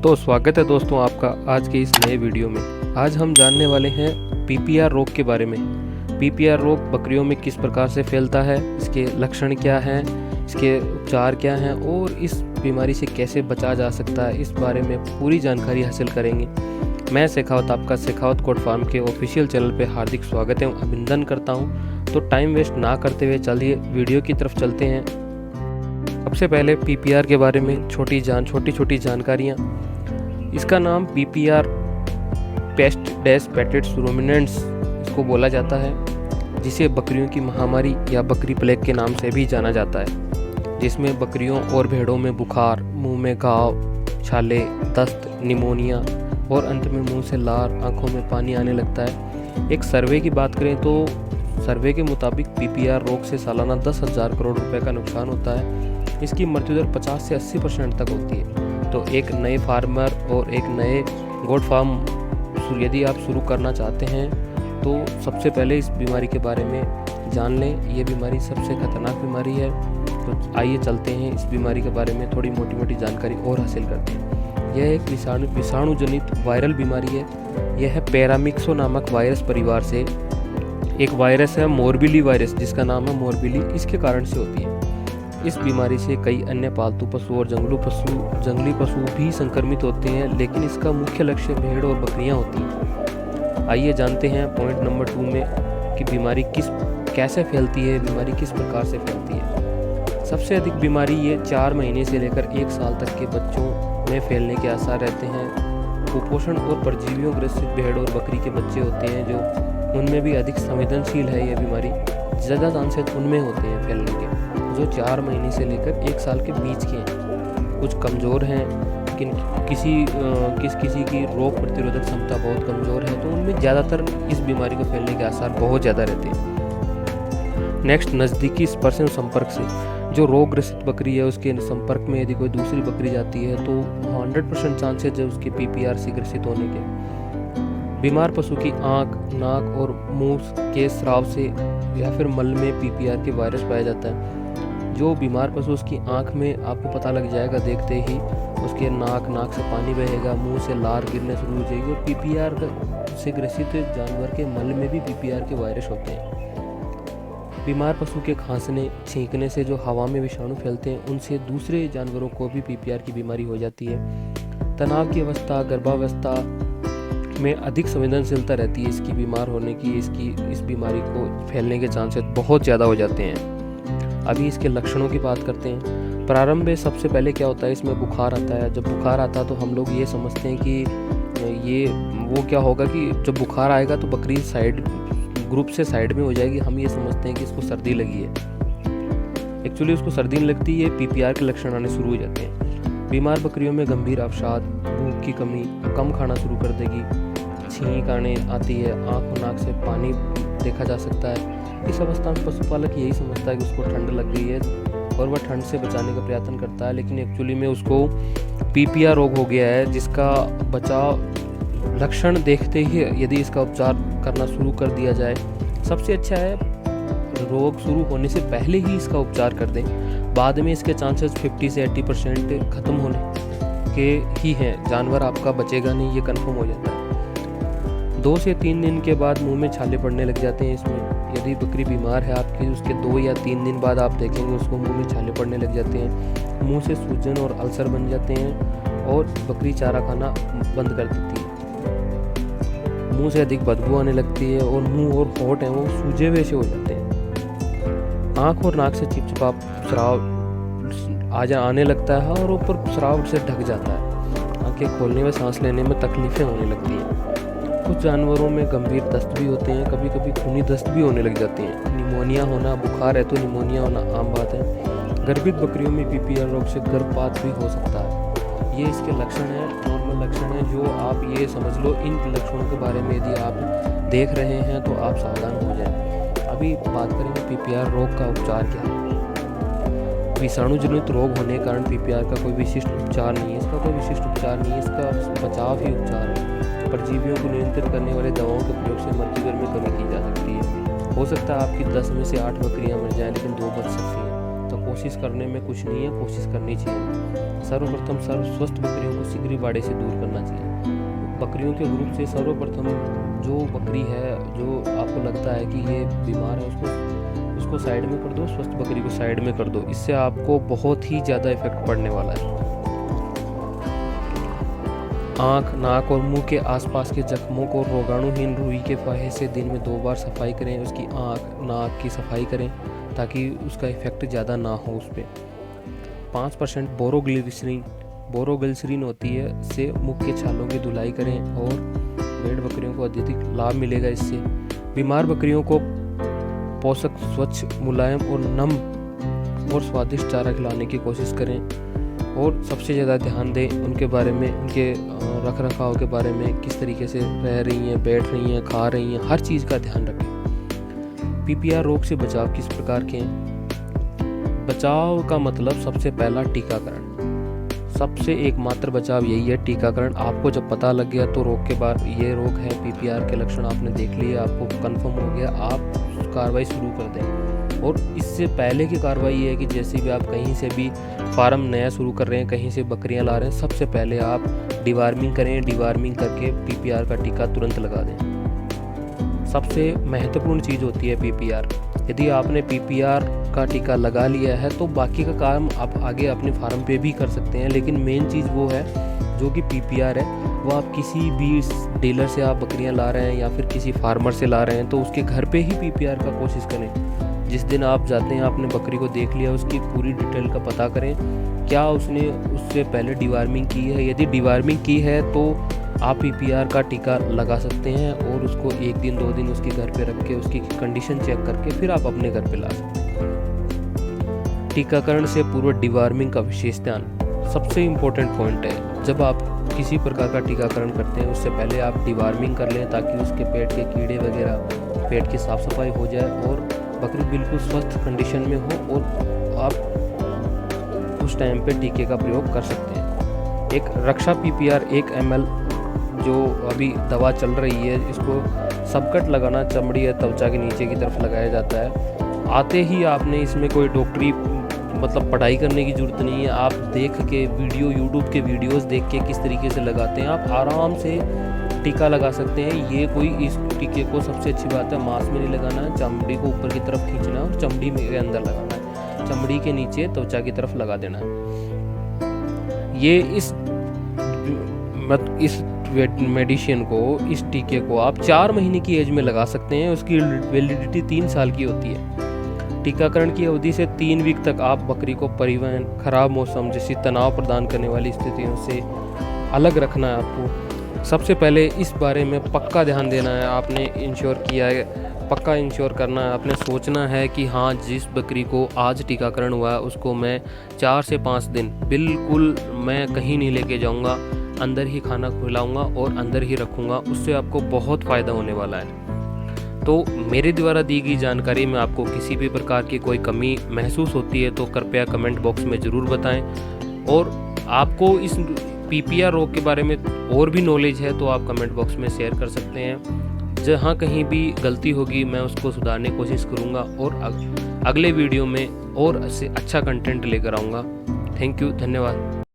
तो स्वागत है दोस्तों आपका आज के इस नए वीडियो में। आज हम जानने वाले हैं पीपीआर रोग के बारे में। पीपीआर रोग बकरियों में किस प्रकार से फैलता है, इसके लक्षण क्या हैं, इसके उपचार क्या हैं और इस बीमारी से कैसे बचा जा सकता है, इस बारे में पूरी जानकारी हासिल करेंगे। मैं शेखावत आपका शेखावत गोट फार्म के ऑफिशियल चैनल पे हार्दिक स्वागत एवं अभिनंदन करता हूँ। तो टाइम वेस्ट ना करते हुए चलिए वीडियो की तरफ चलते हैं। सबसे पहले पीपीआर के बारे में छोटी छोटी जानकारियाँ। इसका नाम पीपीआर पेस्ट डैश पेटेट्स रूमिनेंट्स इसको बोला जाता है, जिसे बकरियों की महामारी या बकरी प्लेग के नाम से भी जाना जाता है, जिसमें बकरियों और भेड़ों में बुखार, मुंह में घाव, छाले, दस्त, निमोनिया और अंत में मुंह से लार, आंखों में पानी आने लगता है। एक सर्वे की बात करें तो सर्वे के मुताबिक पीपीआर रोग से सालाना 10,000 करोड़ रुपए का नुकसान होता है। इसकी मृत्यु दर 50 से 80% तक होती है। तो एक नए फार्मर और एक नए गोट फार्म यदि आप शुरू करना चाहते हैं तो सबसे पहले इस बीमारी के बारे में जान लें। ये बीमारी सबसे खतरनाक बीमारी है। तो आइए चलते हैं इस बीमारी के बारे में थोड़ी मोटी जानकारी और हासिल करते हैं। यह एक विषाणु जनित वायरल बीमारी है। यह पैरामिक्सो नामक वायरस परिवार से एक वायरस है, मोरबिली वायरस, जिसका नाम है मोरबिली, इसके कारण से होती है। इस बीमारी से कई अन्य पालतू पशु और जंगली पशु भी संक्रमित होते हैं, लेकिन इसका मुख्य लक्ष्य भेड़ और बकरियां होती हैं। आइए जानते हैं पॉइंट नंबर 2 में कि बीमारी कैसे फैलती है, बीमारी किस प्रकार से फैलती है। सबसे अधिक बीमारी ये 4 महीने से लेकर 1 साल तक के बच्चों में फैलने के आसार रहते हैं। कुपोषण और परजीवियों ग्रसित भेड़ और बकरी के बच्चे होते हैं, जो उनमें भी अधिक संवेदनशील है। यह बीमारी ज़्यादा चांसेस उनमें होते हैं फैलने के, जो 4 महीने से लेकर 1 साल के बीच के हैं। कुछ कमज़ोर हैं, लेकिन किसी की रोग प्रतिरोधक क्षमता बहुत कमज़ोर है, तो उनमें ज़्यादातर इस बीमारी को फैलने के आसार बहुत ज़्यादा रहते हैं। नेक्स्ट, नज़दीकी स्पर्श एवं संपर्क से। जो रोग ग्रसित बकरी है, उसके संपर्क में यदि कोई दूसरी बकरी जाती है तो 100% चांसेस है उसके पीपीआर से ग्रसित होने के। बीमार पशु की आँख, नाक और मुंह के स्राव से या फिर मल में पीपीआर के वायरस पाया जाता है। जो बीमार पशु, उसकी आंख में आपको पता लग जाएगा, देखते ही उसके नाक से पानी बहेगा, मुंह से लार गिरने शुरू हो जाएगी। और पीपीआर से ग्रसित जानवर के मल में भी पीपीआर के वायरस होते हैं। बीमार पशु के खांसने, छींकने से जो हवा में विषाणु फैलते हैं, उनसे दूसरे जानवरों को भी पीपीआर की बीमारी हो जाती है। तनाव की अवस्था, गर्भावस्था में अधिक संवेदनशीलता रहती है इसकी बीमार होने की। इस बीमारी को फैलने के चांसेस बहुत ज़्यादा हो जाते हैं। अभी इसके लक्षणों की बात करते हैं। प्रारंभ में सबसे पहले क्या होता है, इसमें बुखार आता है। जब बुखार आता है तो हम लोग ये समझते हैं कि ये वो क्या होगा कि जब बुखार आएगा तो बकरी ग्रुप से साइड में हो जाएगी। हम ये समझते हैं कि इसको सर्दी लगी है। एक्चुअली उसको सर्दी नहीं लगती, ये पीपीआर के लक्षण आने शुरू हो जाते हैं। बीमार बकरियों में गंभीर अवसाद, भूख की कमी, कम खाना शुरू कर देगी, छींक आने आती है, आँख और नाक से पानी देखा जा सकता है। इस अवस्था में पशुपालक यही समझता है कि उसको ठंड लग गई है और वह ठंड से बचाने का प्रयत्न करता है, लेकिन एक्चुअली में उसको पीपीआर रोग हो गया है, जिसका बचाव लक्षण देखते ही यदि इसका उपचार करना शुरू कर दिया जाए, सबसे अच्छा है रोग शुरू होने से पहले ही इसका उपचार कर दें। बाद में इसके चांसेस 50 से 80% खत्म होने के ही हैं। जानवर आपका बचेगा नहीं, ये कन्फर्म हो जाता है। 2 से 3 दिन के बाद मुंह में छाले पड़ने लग जाते हैं। इसमें यदि बकरी बीमार है आपकी, उसके 2 या 3 दिन बाद आप देखेंगे उसको मुंह में छाले पड़ने लग जाते हैं, मुंह से सूजन और अल्सर बन जाते हैं और बकरी चारा खाना बंद कर देती है। मुंह से अधिक बदबू आने लगती है और मुंह और होंठ हैं वो सूजे हुए से हो जाते हैं। आँख और नाक से चिपचिपा स्राव आने लगता है और ऊपर स्राव से ढक जाता है। आँखें खोलने में, सांस लेने में तकलीफें होने लगती हैं। कुछ जानवरों में गंभीर दस्त भी होते हैं, कभी कभी खूनी दस्त भी होने लग जाती हैं। निमोनिया होना, बुखार है तो निमोनिया होना आम बात है। गर्भित बकरियों में पीपीआर रोग से गर्भपात भी हो सकता है। ये इसके लक्षण हैं, नॉर्मल लक्षण हैं, जो आप ये समझ लो। इन लक्षणों के बारे में यदि आप देख रहे हैं तो आप सावधान हो जाएं। अभी बात करेंगे पीपीआर रोग का उपचार क्या है। विषाणु जनित रोग होने के कारण पीपीआर का कोई विशिष्ट उपचार नहीं है। इसका कोई विशिष्ट उपचार नहीं है, इसका बचाव ही उपचार है। परजीवियों को नियंत्रित करने वाले दवाओं के प्रयोग से मृत्यु दर में कमी की जा सकती है। हो सकता है आपकी 10 में से 8 बकरियां मर जाएं, लेकिन 2 बच सकती हैं। तो कोशिश करने में कुछ नहीं है, कोशिश करनी चाहिए। सर्वप्रथम स्वस्थ बकरियों को शीघ्र बाड़े से दूर करना चाहिए। बकरियों के ग्रुप से सर्वप्रथम जो बकरी है, जो आपको लगता है कि ये बीमार है, उसको साइड में कर दो, स्वस्थ बकरी को साइड में कर दो। इससे आपको बहुत ही ज़्यादा इफेक्ट पड़ने वाला है। आँख, नाक और मुंह के आसपास के जख्मों को रोगाणुहीन रुई के फाहे से दिन में 2 बार सफाई करें। उसकी आँख, नाक की सफाई करें ताकि उसका इफेक्ट ज़्यादा ना हो उस पर। 5% बोरोग्लिसरीन होती है, से मुख के छालों की धुलाई करें और भेड़ बकरियों को अत्यधिक लाभ मिलेगा इससे। बीमार बकरियों को पोषक, स्वच्छ, मुलायम और नम और स्वादिष्ट चारा खिलाने की कोशिश करें और सबसे ज़्यादा ध्यान दें उनके बारे में, उनके रख रखाव के बारे में, किस तरीके से रह रही हैं, बैठ रही हैं, खा रही हैं, हर चीज़ का ध्यान रखें। पीपीआर रोग से बचाव किस प्रकार के हैं? बचाव का मतलब सबसे पहला टीकाकरण। सबसे एकमात्र बचाव यही है, टीकाकरण। आपको जब पता लग गया तो रोग के बाद ये रोग है, पीपीआर के लक्षण आपने देख लिए, आपको कंफर्म हो गया, आप कार्रवाई शुरू कर दें। और इससे पहले की कार्रवाई ये है कि जैसे भी आप कहीं से भी फार्म नया शुरू कर रहे हैं, कहीं से बकरियां ला रहे हैं, सबसे पहले आप डिवार्मिंग करें। डिवार्मिंग करके पीपीआर का टीका तुरंत लगा दें। सबसे महत्वपूर्ण चीज़ होती है पीपीआर। यदि आपने पीपीआर का टीका लगा लिया है तो बाकी का काम आप आगे अपने फार्म पे भी कर सकते हैं, लेकिन मेन चीज़ वो है जो कि पीपीआर है, वो आप किसी भी डीलर से आप बकरियां ला रहे हैं या फिर किसी फार्मर से ला रहे हैं तो उसके घर पे ही पीपीआर का कोशिश करें। जिस दिन आप जाते हैं, आपने बकरी को देख लिया, उसकी पूरी डिटेल का पता करें, क्या उसने उससे पहले डिवार्मिंग की है। यदि डिवार्मिंग की है तो आप पीपीआर का टीका लगा सकते हैं और उसको 1 दिन 2 दिन उसके घर पे रख के उसकी कंडीशन चेक करके फिर आप अपने घर पे ला सकते हैं। टीकाकरण से पूर्व डिवार्मिंग का विशेष ध्यान सबसे इम्पोर्टेंट पॉइंट है। जब आप किसी प्रकार का टीकाकरण करते हैं उससे पहले आप डिवार्मिंग कर लें ताकि उसके पेट के कीड़े वगैरह, पेट की साफ सफाई हो जाए और बकरी बिल्कुल स्वस्थ कंडीशन में हो और आप उस टाइम पे टीके का प्रयोग कर सकते हैं। एक रक्षा पीपीआर 1 ml जो अभी दवा चल रही है, इसको सबकट लगाना, चमड़ी या त्वचा के नीचे की तरफ लगाया जाता है। आते ही आपने इसमें कोई डॉक्टरी मतलब पढ़ाई करने की ज़रूरत नहीं है। आप देख के वीडियो, यूट्यूब के वीडियोस देख के किस तरीके से लगाते हैं, आप आराम से टीका लगा सकते हैं। ये कोई इस टीके को सबसे अच्छी बात है, मांस में नहीं लगाना है, चमड़ी को ऊपर की तरफ खींचना है और चमड़ी के अंदर लगाना है, चमड़ी के नीचे त्वचा की तरफ लगा देना है। ये इस मेडिसिन को, इस टीके को आप 4 महीने की एज में लगा सकते हैं। उसकी वैलिडिटी 3 साल की होती है। टीकाकरण की अवधि से 3 वीक तक आप बकरी को परिवहन, खराब मौसम जैसी तनाव प्रदान करने वाली स्थितियों से अलग रखना है। आपको सबसे पहले इस बारे में पक्का ध्यान देना है। आपने इंश्योर किया है, पक्का इंश्योर करना है। आपने सोचना है कि हाँ, जिस बकरी को आज टीकाकरण हुआ है उसको मैं 4 से 5 दिन बिल्कुल मैं कहीं नहीं लेके जाऊँगा, अंदर ही खाना खिलाऊँगा और अंदर ही रखूँगा। उससे आपको बहुत फ़ायदा होने वाला है। तो मेरे द्वारा दी गई जानकारी में आपको किसी भी प्रकार की कोई कमी महसूस होती है तो कृपया कमेंट बॉक्स में ज़रूर बताएं। और आपको इस पीपीआर रोग के बारे में और भी नॉलेज है तो आप कमेंट बॉक्स में शेयर कर सकते हैं। जहाँ कहीं भी गलती होगी मैं उसको सुधारने की कोशिश करूँगा और अगले वीडियो में और अच्छा कंटेंट लेकर आऊँगा। थैंक यू, धन्यवाद।